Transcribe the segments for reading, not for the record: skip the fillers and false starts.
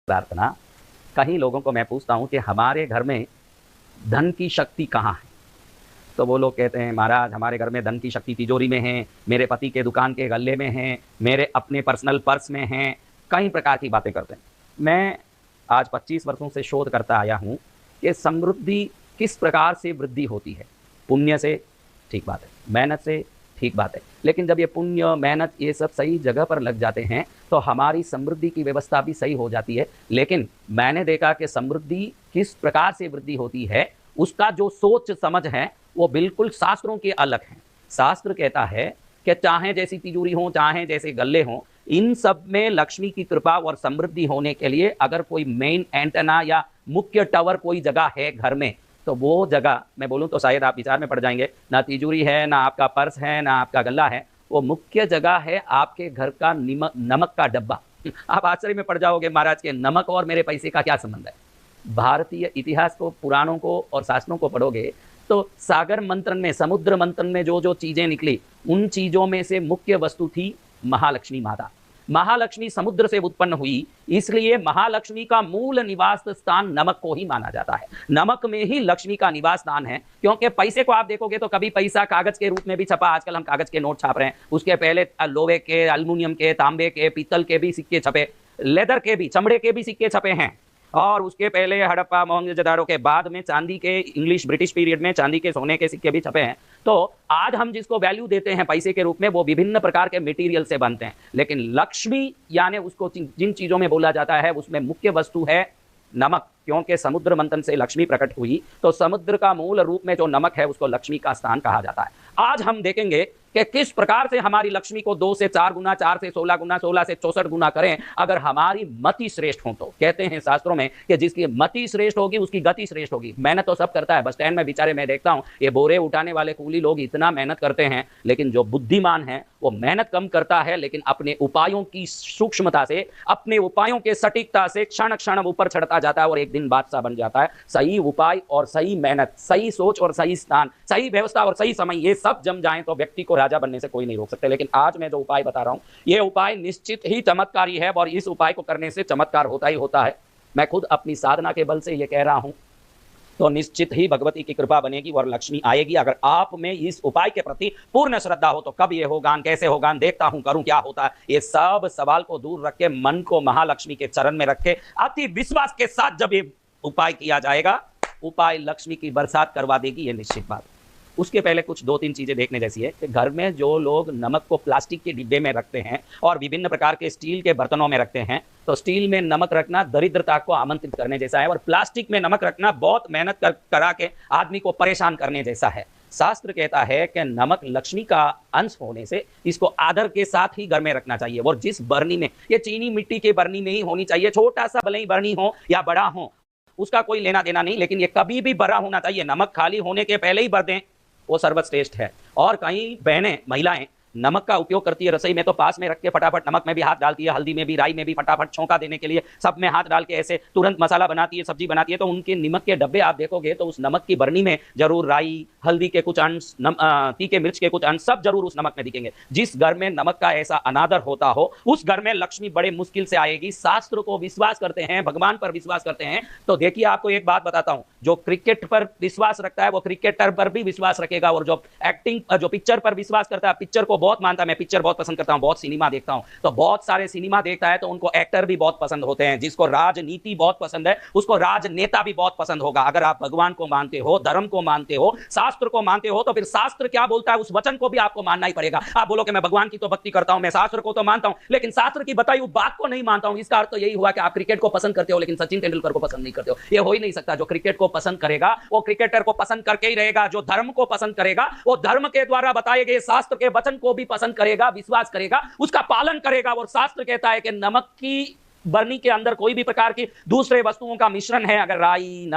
प्रार्थना। कहीं लोगों को मैं पूछता हूँ कि हमारे घर में धन की शक्ति कहाँ है, तो वो लोग कहते हैं महाराज हमारे घर में धन की शक्ति तिजोरी में है, मेरे पति के दुकान के गल्ले में है, मेरे अपने पर्सनल पर्स में है, कई प्रकार की बातें करते हैं। मैं आज 25 वर्षों से शोध करता आया हूँ कि समृद्धि किस प्रकार से वृद्धि होती है। पुण्य से ठीक बात है, मेहनत से ठीक बात है, लेकिन जब ये पुण्य मेहनत ये सब सही जगह पर लग जाते हैं तो हमारी समृद्धि की व्यवस्था भी सही हो जाती है। लेकिन मैंने देखा कि समृद्धि किस प्रकार से वृद्धि होती है, उसका जो सोच समझ है वो बिल्कुल शास्त्रों के अलग है। शास्त्र कहता है कि चाहे जैसी तिजोरी हो, चाहे जैसे गल्ले हों, इन सब में लक्ष्मी की कृपा और समृद्धि होने के लिए अगर कोई मेन एंटेना या मुख्य टावर कोई जगह है घर में, तो वो जगह मैं बोलूं तो शायद आप विचार में पड़ जाएंगे, ना तिजोरी है, ना आपका पर्स है, ना आपका गल्ला है, वो मुख्य जगह है आपके घर का नमक का डब्बा। आप आश्चर्य में पड़ जाओगे महाराज के नमक और मेरे पैसे का क्या संबंध है। भारतीय इतिहास को, पुराणों को और शास्त्रों को पढ़ोगे तो सागर मंथन में, समुद्र मंथन में जो जो चीजें निकली, उन चीजों में से मुख्य वस्तु थी महालक्ष्मी माता। महालक्ष्मी समुद्र से उत्पन्न हुई, इसलिए महालक्ष्मी का मूल निवास स्थान नमक को ही माना जाता है। नमक में ही लक्ष्मी का निवास स्थान है, क्योंकि पैसे को आप देखोगे तो कभी पैसा कागज के रूप में भी छपा, आजकल हम कागज के नोट छाप रहे हैं, उसके पहले लोहे के, एल्युमिनियम के, तांबे के, पीतल के भी सिक्के छपे, लेदर के भी, चमड़े के भी सिक्के छपे हैं, और उसके पहले हड़प्पा मोहनजोदड़ो के बाद में चांदी के, इंग्लिश ब्रिटिश पीरियड में चांदी के, सोने के सिक्के भी छपे हैं। तो आज हम जिसको वैल्यू देते हैं पैसे के रूप में, वो विभिन्न प्रकार के मटेरियल से बनते हैं, लेकिन लक्ष्मी यानी उसको जिन चीजों में बोला जाता है उसमें मुख्य वस्तु है नमक। क्योंकि समुद्र मंथन से लक्ष्मी प्रकट हुई, तो समुद्र का मूल रूप में जो नमक है उसको लक्ष्मी का स्थान कहा जाता है। आज हम देखेंगे कि किस प्रकार से हमारी लक्ष्मी को 2 से 4 गुना, 4 से 16 गुना, 16 से 64 गुना करें अगर हमारी मति श्रेष्ठ हो। तो कहते हैं शास्त्रों में कि जिसकी मति श्रेष्ठ होगी उसकी गति श्रेष्ठ होगी। मेहनत तो सब करता है, बस स्टैंड में बेचारे मैं देखता हूं ये बोरे उठाने वाले कूली लोग इतना मेहनत करते हैं, लेकिन जो बुद्धिमान है वो मेहनत कम करता है, लेकिन अपने उपायों की सूक्ष्मता से, अपने उपायों के सटीकता से क्षण क्षण ऊपर चढ़ता जाता है और एक दिन बादशाह बन जाता है। सही उपाय और सही मेहनत, सही सोच और सही स्थान, सही व्यवस्था और सही समय, ये सब जम जाएं तो व्यक्ति को राजा बनने से कोई नहीं रोक सकते। लेकिन आज मैं जो उपाय बता रहा हूं, ये उपाय निश्चित ही चमत्कारी है और इस उपाय को करने से चमत्कार होता ही होता है। मैं खुद अपनी साधना के बल से ये कह रहा हूं, तो निश्चित ही भगवती की कृपा बनेगी और लक्ष्मी आएगी। अगर आप में इस उपाय के प्रति पूर्ण श्रद्धा हो तो कब ये होगा, कैसे होगा, देखता हूं, करूं, क्या होता है, ये सब सवाल को दूर रख के मन को महालक्ष्मी के चरण में रख के अति विश्वास के साथ जब ये उपाय किया जाएगा, उपाय लक्ष्मी की बरसात करवा देगी, ये निश्चित बात। उसके पहले कुछ 2-3 चीजें देखने जैसी है कि घर में जो लोग नमक को प्लास्टिक के डिब्बे में रखते हैं और विभिन्न प्रकार के स्टील के बर्तनों में रखते हैं, तो स्टील में नमक रखना दरिद्रता को आमंत्रित करने जैसा है और प्लास्टिक में नमक रखना बहुत मेहनत करा के आदमी को परेशान करने जैसा है। शास्त्र कहता है कि नमक लक्ष्मी का अंश होने से इसको आदर के साथ ही घर में रखना चाहिए। और जिस बरनी में, ये चीनी मिट्टी के बरनी में ही होनी चाहिए, छोटा सा भले ही बरनी हो या बड़ा हो, उसका कोई लेना देना नहीं, लेकिन ये कभी भी भरा होना चाहिए। नमक खाली होने के पहले ही भर दें, वो सर्वश्रेष्ठ है। और कई बहनें, महिलाएं नमक का उपयोग करती है रसोई में, तो पास में रख के फटाफट नमक में भी हाथ डालती है, हल्दी में भी, राई में भी फटाफट छौंका देने के लिए सब में हाथ डाल के ऐसे तुरंत मसाला बनाती है, सब्जी बनाती है। तो उनके नमक के डब्बे आप देखोगे तो उस नमक की बरनी में जरूर राई, हल्दी के कुछ अंश, तीखे मिर्च के कुछ अंश, सब जरूर उस नमक में दिखेंगे। जिस घर में नमक का ऐसा अनादर होता हो उस घर में लक्ष्मी बड़े मुश्किल से आएगी। शास्त्र को विश्वास करते हैं, भगवान पर विश्वास करते हैं। तो देखिए आपको एक बात बताता हूं, जो क्रिकेट पर विश्वास रखता है वो क्रिकेटर पर भी विश्वास रखेगा, और जो एक्टिंग, जो पिक्चर पर विश्वास करता है, पिक्चर को बहुत मानता है। मैं पिक्चर बहुत पसंद करता हूं, बहुत सिनेमा देखता हूं, तो बहुत सारे सिनेमा देखता है तो उनको एक्टर भी बहुत पसंद होते हैं। जिसको राजनीति बहुत पसंद है उसको राजनेता भी बहुत पसंद होगा। अगर आप भगवान को मानते हो, धर्म को मानते हो, शास्त्र को मानते हो, तो फिर शास्त्र क्या बोलता है उस वचन को भी आपको मानना ही पड़ेगा। आप बोलो कि मैं भगवान की तो भक्ति करता हूं, मैं शास्त्र को तो मानता हूं, लेकिन शास्त्र की बताई हुई बात को नहीं मानता हूं, इसका अर्थ तो यही हुआ कि आप क्रिकेट को पसंद करते हो लेकिन सचिन तेंदुलकर को पसंद नहीं करते हो। यह हो ही नहीं सकता। जो क्रिकेट को पसंद करेगा वो क्रिकेटर को पसंद करके ही रहेगा, जो धर्म को पसंद करेगा वो धर्म के द्वारा बताए गए शास्त्र के वचन को भी पसंद करेगा, विश्वास करेगा, उसका पालन करेगा। और शास्त्र कहता है कि नमक की बरनी के अंदर कोई भी प्रकार की दूसरे वस्तुओं का मिश्रण है, अगर राई,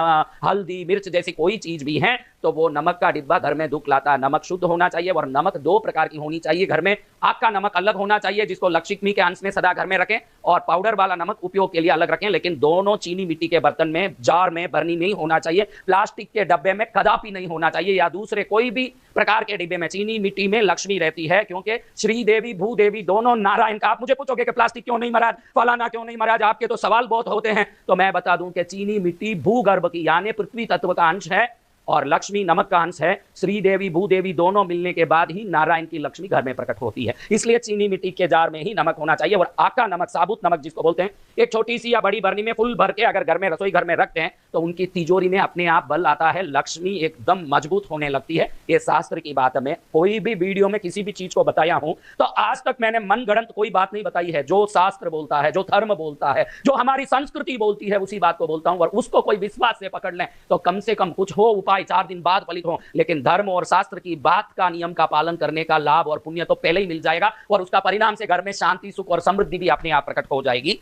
हल्दी, मिर्च जैसी कोई चीज भी है, तो वो नमक का डिब्बा घर में दुख लाता है। नमक शुद्ध होना चाहिए और नमक 2 प्रकार की होनी चाहिए घर में। आग का नमक अलग होना चाहिए जिसको लक्ष्मी के अंश में सदा घर में रखें, और पाउडर वाला नमक उपयोग के लिए अलग रखें, लेकिन दोनों चीनी मिट्टी के बर्तन में, जार में, बर्नी में ही होना चाहिए। प्लास्टिक के डब्बे में कदापि नहीं होना चाहिए, या दूसरे कोई भी प्रकार के डिब्बे में। चीनी मिट्टी में लक्ष्मी रहती है, क्योंकि श्रीदेवी भूदेवी दोनों नारायण का। आप मुझे पूछोगे कि प्लास्टिक क्यों नहीं महाराज, फलाना क्यों नहीं महाराज, आपके तो सवाल बहुत होते हैं, तो मैं बता दूं कि चीनी मिट्टी भूगर्भ की यानी पृथ्वी तत्व का अंश है और लक्ष्मी नमक का अंश है। श्रीदेवी भूदेवी दोनों मिलने के बाद ही नारायण की लक्ष्मी घर में प्रकट होती है। इसलिए चीनी मिट्टी के जार में ही नमक होना चाहिए। और आका नमक, साबुत नमक जिसको बोलते हैं, एक छोटी सी या बड़ी बर्नी में फुल भर के अगर घर में, रसोई घर में रखते हैं तो उनकी तिजोरी में अपने आप बल आता है, लक्ष्मी एकदम मजबूत होने लगती है। ये शास्त्र की बात है। मैं कोई भी वीडियो में किसी भी चीज को बताया हूं तो आज तक मैंने मनगढ़ंत कोई बात नहीं बताई है। जो शास्त्र बोलता है, जो धर्म बोलता है, जो हमारी संस्कृति बोलती है, उसी बात को बोलता हूं। और उसको कोई विश्वास से पकड़ लें तो कम से कम कुछ हो उपाय 4 दिन बाद फलित हो, लेकिन धर्म और शास्त्र की बात का, नियम का पालन करने का लाभ और पुण्य तो पहले ही मिल जाएगा, और उसका परिणाम से घर में शांति, सुख और समृद्धि भी अपने आप प्रकट हो जाएगी।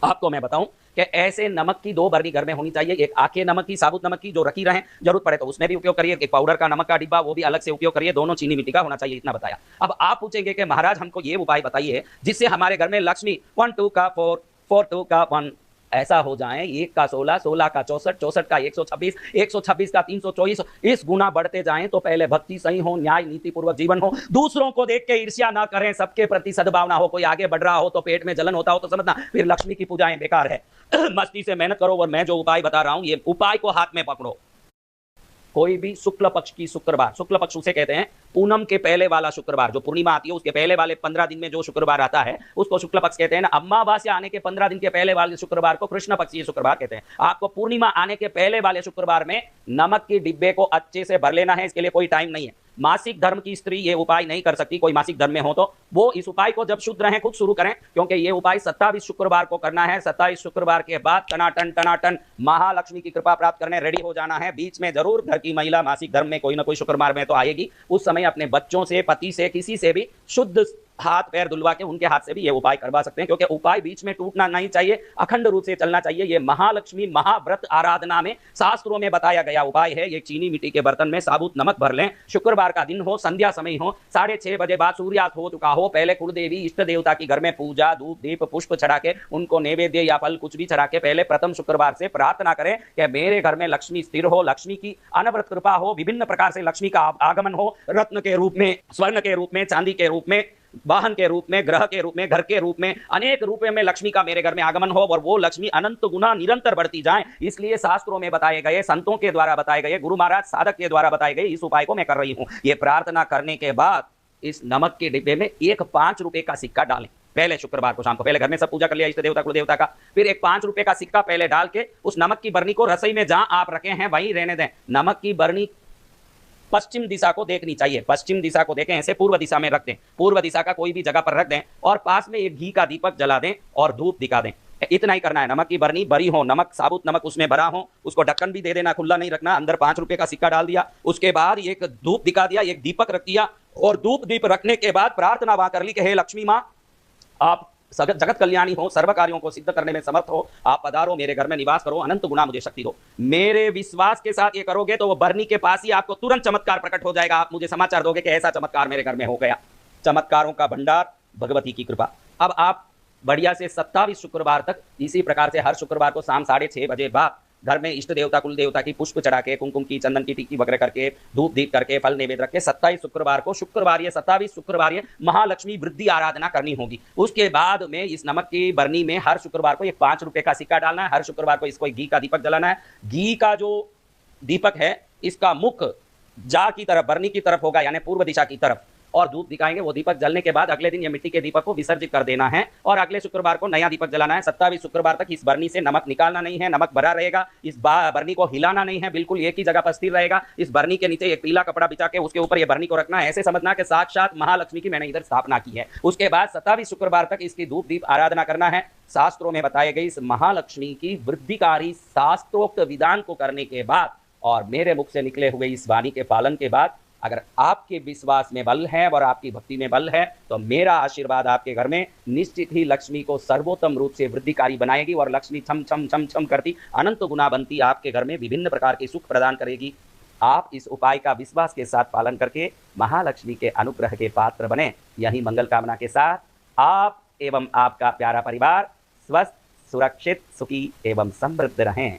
आपको मैं बताऊं कि ऐसे नमक की 2 बर्नी घर में होनी चाहिए। एक आके नमक की, साबुत नमक की, जो रखी रहे, जरूरत पड़े तो उसमें भी उपयोग करिए। एक पाउडर का नमक का डिब्बा, वो भी अलग से उपयोग करिए। दोनों चीनी मिट्टी का होना चाहिए, इतना बताया। अब आप पूछेंगे कि महाराज हमको ये उपाय बताइए जिससे हमारे घर में लक्ष्मी 1 2 का 4 4 2 का 1 ऐसा हो जाए, 1 का 16, 16 का 64, 64 का 126, 126 का 324, इस गुना बढ़ते जाएं तो पहले भक्ति सही हो, न्याय नीति पूर्वक जीवन हो, दूसरों को देख के ईर्ष्या ना करें, सबके प्रति सद्भावना हो। कोई आगे बढ़ रहा हो तो पेट में जलन होता हो तो समझना फिर लक्ष्मी की पूजाएं बेकार है। मस्ती से मेहनत करो। और मैं जो उपाय बता रहा हूं, ये उपाय को हाथ में पकड़ो। कोई भी शुक्ल पक्ष की शुक्रवार, शुक्ल पक्ष उसे कहते हैं पूनम के पहले वाला शुक्रवार, जो पूर्णिमा आती है उसके पहले वाले 15 दिन में जो शुक्रवार आता है उसको शुक्ल पक्ष कहते हैं। अमावास्या आने के 15 दिन के पहले वाले शुक्रवार को कृष्ण पक्षीय शुक्रवार कहते हैं। आपको पूर्णिमा आने के पहले वाले शुक्रवार में नमक के डिब्बे को अच्छे से भर लेना है। इसके लिए कोई टाइम नहीं है। मासिक धर्म की स्त्री ये उपाय नहीं कर सकती। कोई मासिक धर्म में हो तो वो इस उपाय को जब शुद्ध रहें खुद शुरू करें, क्योंकि ये उपाय 27 शुक्रवार को करना है। 27 शुक्रवार के बाद टनाटन टनाटन महालक्ष्मी की कृपा प्राप्त करने रेडी हो जाना है। बीच में जरूर घर की महिला मासिक धर्म में कोई ना कोई शुक्रवार में तो आएगी। उस समय अपने बच्चों से, पति से, किसी से भी शुद्ध हाथ पैर धुलवा के उनके हाथ से भी ये उपाय करवा सकते हैं, क्योंकि उपाय बीच में टूटना नहीं चाहिए, अखंड रूप से चलना चाहिए। ये महालक्ष्मी महाव्रत आराधना में शास्त्रों में बताया गया उपाय है। ये चीनी मिट्टी के बर्तन में साबुत नमक भर लें। शुक्रवार का दिन हो, संध्या समय हो, 6:30 बजे बाद सूर्यास्त हो चुका हो, पहले कुलदेवी इष्ट देवता की घर में पूजा, धूप दीप पुष्प चढ़ा के, उनको नैवेद्य या फल कुछ भी चढ़ा के पहले प्रथम शुक्रवार से प्रार्थना करें कि मेरे घर में लक्ष्मी स्थिर हो, लक्ष्मी की अनवरत कृपा हो, विभिन्न प्रकार से लक्ष्मी का आगमन हो, रत्न के रूप में, स्वर्ण के रूप में, चांदी के रूप में, वाहन के रूप में, ग्रह के रूप में, घर के रूप में, अनेक रूपों में लक्ष्मी का मेरे घर में आगमन हो, और वो लक्ष्मी अनंत गुना निरंतर बढ़ती जाए। इसलिए शास्त्रों में बताए गए, संतों के द्वारा बताए गए, गुरु महाराज साधक के द्वारा बताए गए इस उपाय को मैं कर रही हूं। ये प्रार्थना करने के बाद इस नमक के डिब्बे में एक 5 रुपए का सिक्का डालें। पहले शुक्रवार को शाम को, पहले घर में सब पूजा कर लिया इष्ट देवता कुल देवता का, फिर एक 5 रुपए का सिक्का पहले डाल के उस नमक की बरनी को रसोई में जहां आप रखे हैं वहीं रहने दें। नमक की बरनी पश्चिम दिशा को देखनी चाहिए। पश्चिम दिशा को देखें, ऐसे पूर्व दिशा में रख दें। पूर्व दिशा का कोई भी जगह पर रख दें और पास में एक घी का दीपक जला दें और धूप दिखा दें। इतना ही करना है। नमक की बरनी भरी हो, नमक साबुत नमक उसमें भरा हो, उसको ढक्कन भी दे देना, खुला नहीं रखना। अंदर 5 रुपए का सिक्का डाल दिया, उसके बाद एक धूप दिखा दिया, एक दीपक रख दिया, और धूप दीप रखने के बाद प्रार्थना वहां कर ली कि हे लक्ष्मी माँ, आप जगत कल्याणी हो, सर्व कार्यों को सिद्ध करने में समर्थ हो, आप पधारो, मेरे घर में निवास करो, अनंत गुना मुझे शक्ति दो। मेरे विश्वास के साथ ये करोगे तो वो बरनी के पास ही आपको तुरंत चमत्कार प्रकट हो जाएगा। आप मुझे समाचार दोगे कि ऐसा चमत्कार मेरे घर में हो गया। चमत्कारों का भंडार, भगवती की कृपा। अब आप बढ़िया से 27 शुक्रवार तक इसी प्रकार से हर शुक्रवार को शाम 6:30 बजे बाद घर में इष्ट देवता कुल देवता की पुष्प चढ़ा के, कुमकुम की, चंदन की टिक्की वगैरह करके, धूप दीप करके, फल नैवेद्य रख के 27 शुक्रवार को, शुक्रवार ये 27 शुक्रवार महालक्ष्मी वृद्धि आराधना करनी होगी। उसके बाद में इस नमक की बरनी में हर शुक्रवार को एक 5 रुपए का सिक्का डालना है। हर शुक्रवार को इसको घी का दीपक जलाना है। घी का जो दीपक है इसका मुख जा की तरफ, बरनी की तरफ होगा, यानी पूर्व दिशा की तरफ, और धूप दिखाएंगे। वो दीपक जलने के बाद अगले दिन ये मिट्टी के दीपक को विसर्जित कर देना है और अगले शुक्रवार को नया दीपक जलाना है। 27 शुक्रवार तक इस बरनी से नमक निकालना नहीं है, नमक भरा रहेगा। इस बरनी को हिलाना नहीं है, बिल्कुल एक ही जगह पर स्थिर रहेगा। इस बरनी के नीचे एक पीला कपड़ा बिछा के उसके ऊपर ये बरनी को रखना है। ऐसे समझना कि साक्षात महालक्ष्मी की मैंने इधर स्थापना की है। उसके बाद 27 शुक्रवार तक इसकी धूप दीप आराधना करना है। शास्त्रों में बताए गए इस महालक्ष्मी की वृद्धिकारी शास्त्रोक्त विधान को करने के बाद और मेरे मुख से निकले हुए इस वाणी के पालन के बाद, अगर आपके विश्वास में बल है और आपकी भक्ति में बल है तो मेरा आशीर्वाद आपके घर में निश्चित ही लक्ष्मी को सर्वोत्तम रूप से वृद्धिकारी बनाएगी और लक्ष्मी छम छम छम छम करती अनंत गुना बनती आपके घर में विभिन्न प्रकार के सुख प्रदान करेगी। आप इस उपाय का विश्वास के साथ पालन करके महालक्ष्मी के अनुग्रह के पात्र बने। यही मंगल कामना के साथ आप एवं आपका प्यारा परिवार स्वस्थ, सुरक्षित, सुखी एवं समृद्ध रहें।